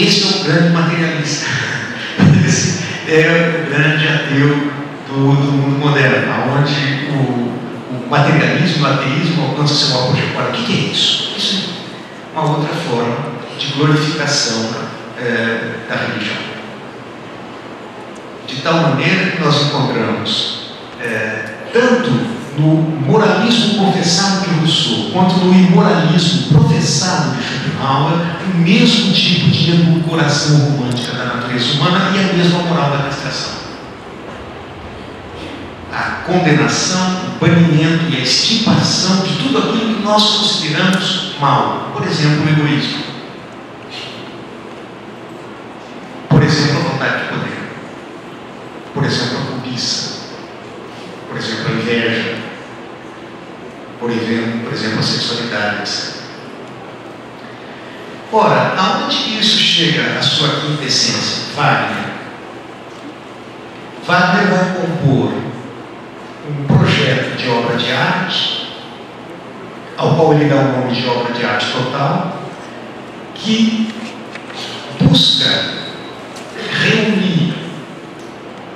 esse é o grande materialista. Esse é o grande ateu do mundo moderno, onde o materialismo, o ateísmo alcança seu apogeu. Agora, o que é isso? Isso é uma outra forma de glorificação da religião. De tal maneira que nós encontramos tanto no moralismo confessado de Rousseau quanto no imoralismo professado de Schopenhauer o mesmo tipo de edulcoração romântica da natureza humana e a mesma moral da castração. A condenação, o banimento e a extirpação de tudo aquilo que nós consideramos mal. Por exemplo, o egoísmo. Por exemplo, a vontade de poder. Por exemplo, a cobiça. Por exemplo, a inveja. Por exemplo, a sexualidade, etc. Ora, aonde isso chega à sua quinta essência? Wagner. Wagner vai compor um projeto de obra de arte, ao qual ele dá o nome de obra de arte total, que busca reunir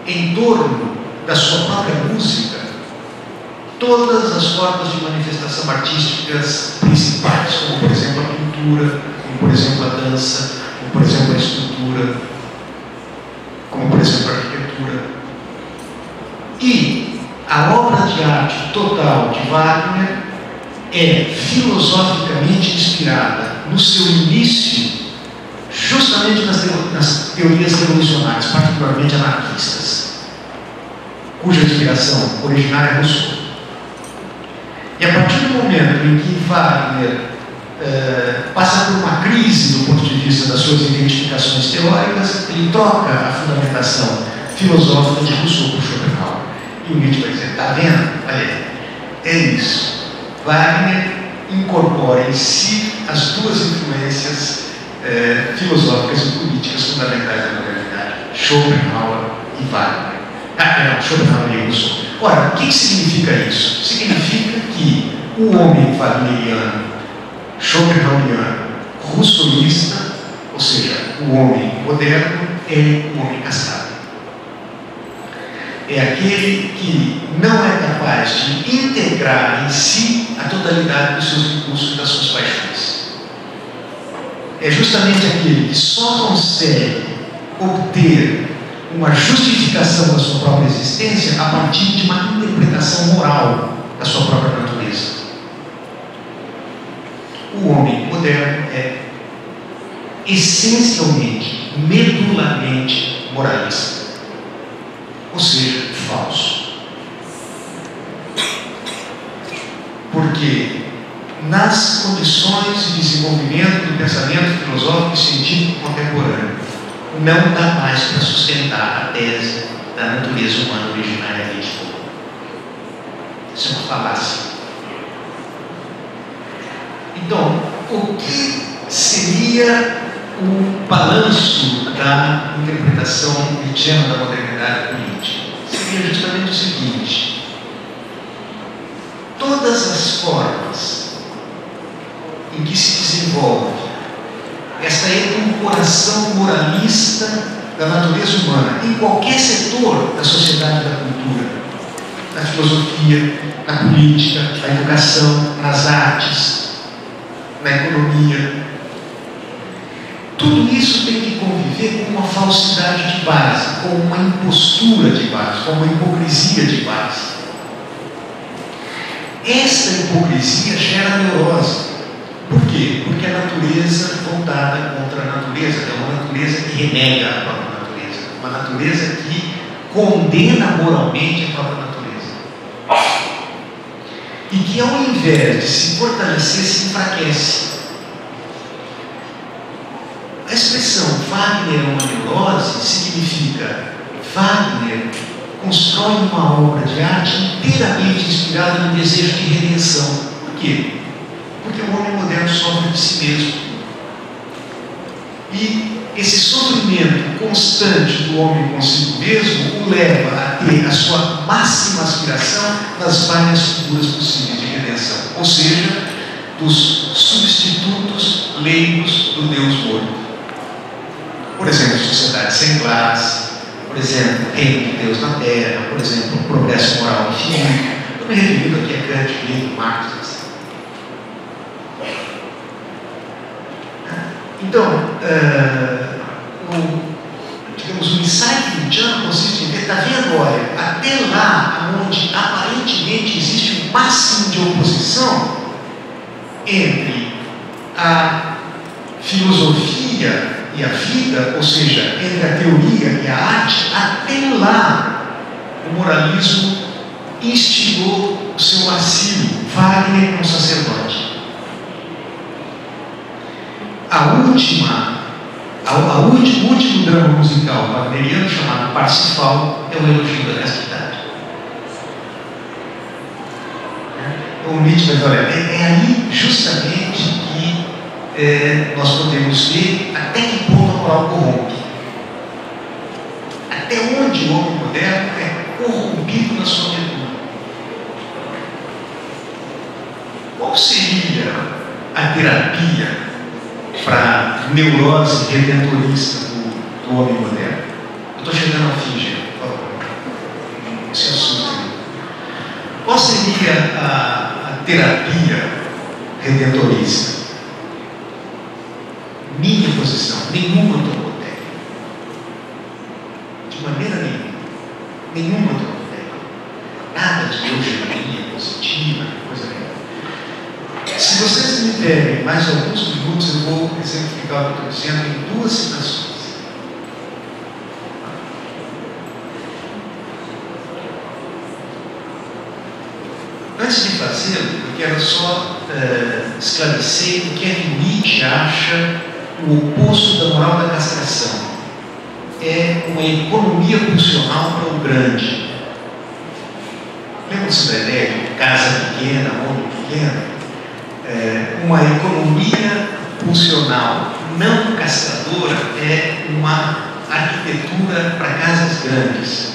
em torno da sua própria música todas as formas de manifestação artísticas principais, como por exemplo a pintura, como por exemplo a dança, como por exemplo a escultura, como por exemplo a arquitetura. E a obra de arte total de Wagner é filosoficamente inspirada no seu início justamente nas teorias revolucionárias, particularmente anarquistas, cuja inspiração originária é Rousseau. E a partir do momento em que Wagner passa por uma crise do ponto de vista das suas identificações teóricas, ele troca a fundamentação filosófica de Rousseau por Schopenhauer. E o Nietzsche vai dizer, está vendo? Olha, é isso. Wagner incorpora em si as duas influências filosóficas e políticas fundamentais da modernidade, Schopenhauer e Wagner. Schopenhauer e Rousseau. Ora, o que significa isso? Significa que o homem wagneriano, schopenhaueriano, rousseauista, ou seja, o homem moderno, é o homem castrado. É aquele que não é capaz de integrar em si a totalidade dos seus impulsos e das suas paixões. É justamente aquele que só consegue obter uma justificação da sua própria existência a partir de uma interpretação moral da sua própria natureza. O homem moderno é essencialmente, medularmente moralista. Ou seja, falso. Porque nas condições de desenvolvimento do pensamento filosófico e científico contemporâneo não dá mais para sustentar a tese da natureza humana originária vítima. Isso é uma falácia. Então, o que seria o balanço da interpretação nietzschiana da modernidade política? Seria justamente o seguinte: todas as formas em que se desenvolve esta edulcoração moralista da natureza humana em qualquer setor da sociedade e da cultura, na filosofia, na política, na educação, nas artes, na economia, tudo isso tem que conviver com uma falsidade de base, com uma impostura de base, com uma hipocrisia de base. Esta hipocrisia gera neurose. Por quê? Porque a natureza voltada contra a natureza é uma natureza que renega a própria natureza, uma natureza que condena moralmente a própria natureza. E que, ao invés de se fortalecer, se enfraquece. A expressão Wagner é uma neurose significa Wagner constrói uma obra de arte inteiramente inspirada no desejo de redenção. Por quê? Porque o homem moderno sofre de si mesmo. E esse sofrimento constante do homem consigo mesmo o leva a ter a sua máxima aspiração nas várias figuras possíveis de redenção, ou seja, dos substitutos leigos do Deus morto. Por exemplo, sociedade sem classe, por exemplo, reino de Deus na Terra, por exemplo, progresso moral infinito. Estou me referindo aqui a Kant, Hegel, Marx, etc. Então, digamos, o insight nietzschiano consiste em ver, está vendo, olha, até lá onde aparentemente existe um máximo de oposição entre a filosofia e a vida, ou seja, entre a teoria e a arte, até lá o moralismo instigou o seu asilo. Wagner, um sacerdote. O último drama musical wagneriano, chamado Parsifal, é o elogio da castidade. O Nietzsche vai dizer, olha, é aí justamente que nós podemos ver até que ponto a moral corrompe. Até onde o homem moderno é corrompido na sua virtude. Qual seria a terapia para a neurose redentorista do homem moderno? Eu estou chegando ao fim, gente, por favor. Não se assustem. Qual seria a terapia redentorista? Minha posição, nenhuma tomotécnica. De maneira nenhuma. Nenhuma tomotécnica. Nada de eugenia positiva, coisa nenhuma. Se vocês me derem mais alguns minutos, eu vou exemplificar o que eu estou dizendo em duas citações. Antes de fazê-lo, eu quero só esclarecer o que é que Nietzsche acha o oposto da moral da castração. É uma economia pulsional para o grande. Lembra-se da ideia de casa pequena, mundo pequeno? Uma economia pulsional não castradora é uma arquitetura para casas grandes.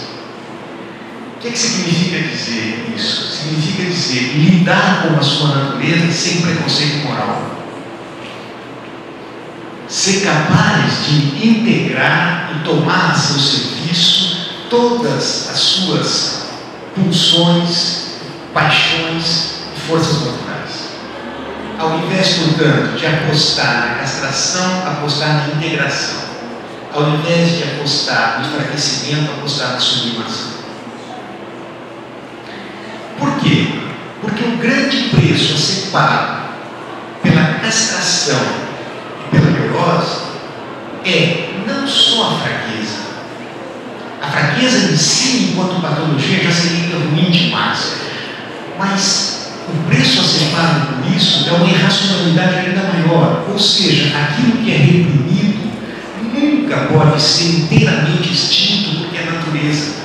O que significa dizer isso? Significa dizer lidar com a sua natureza sem preconceito moral. Ser capaz de integrar e tomar a seu serviço todas as suas pulsões, paixões e forças naturais. Ao invés, portanto, de apostar na castração, apostar na integração. Ao invés de apostar no enfraquecimento, apostar na sublimação. Por quê? Porque o grande preço a ser pago pela castração e pela neurose é não só a fraqueza. A fraqueza em si, enquanto patologia, já seria ruim demais. Mas o preço a ser pago por isso é uma irracionalidade ainda maior. Ou seja, aquilo que é reprimido nunca pode ser inteiramente extinto porque é natureza.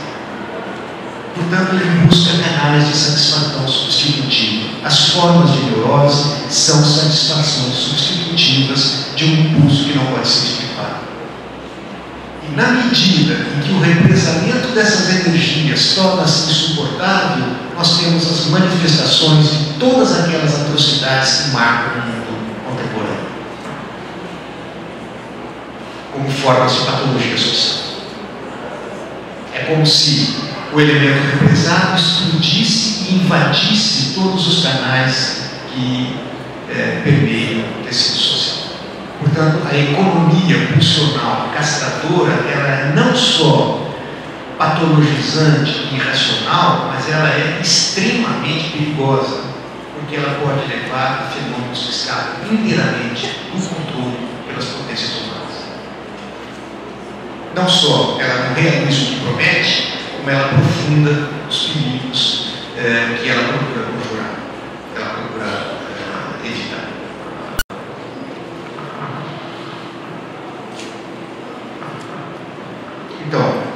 Portanto, ele busca canais de satisfação substitutiva. As formas de neurose são satisfações substitutivas de um impulso que não pode ser extirpado. E na medida em que o represamento dessas energias torna-se insuportável, nós temos as manifestações de todas aquelas atrocidades que marcam o mundo contemporâneo, como formas de patologia social. É como se o elemento represado explodisse e invadisse todos os canais que permeiam o tecido social. Portanto, a economia pulsional castradora, ela é não só patologizante e irracional, mas ela é extremamente perigosa, porque ela pode levar a fenômenos que escapam inteiramente do controle pelas potências humanas. Não só ela não realiza o que promete, como ela aprofunda os perigos que ela procura conjurar, ela procura evitar. Então,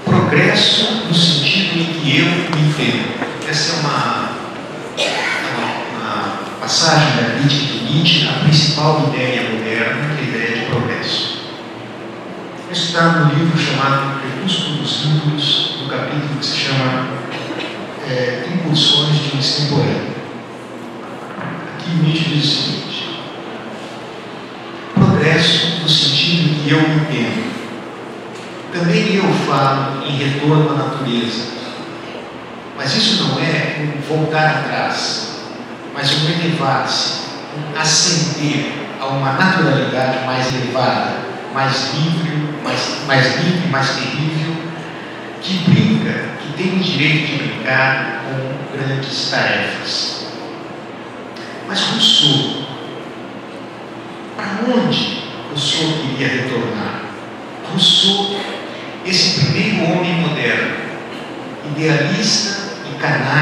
progresso no sentido em que eu me entendo. Essa é uma passagem da crítica de Nietzsche, a principal ideia moderna, que é a ideia de progresso. Isso está no livro chamado Crepúsculo dos Ídolos, no capítulo que se chama Impulsões de um Extemporâneo. Aqui Nietzsche diz o seguinte: progresso, no sentido que eu entendo, também eu falo em retorno à natureza, mas isso não é um voltar atrás, mas um elevar-se, um ascender a uma naturalidade mais elevada, mais livre, mais terrível, que brinca, que tem o direito de brincar com grandes tarefas. Mas Rousseau, para onde Rousseau queria retornar? Rousseau, esse primeiro homem moderno, idealista e canalha,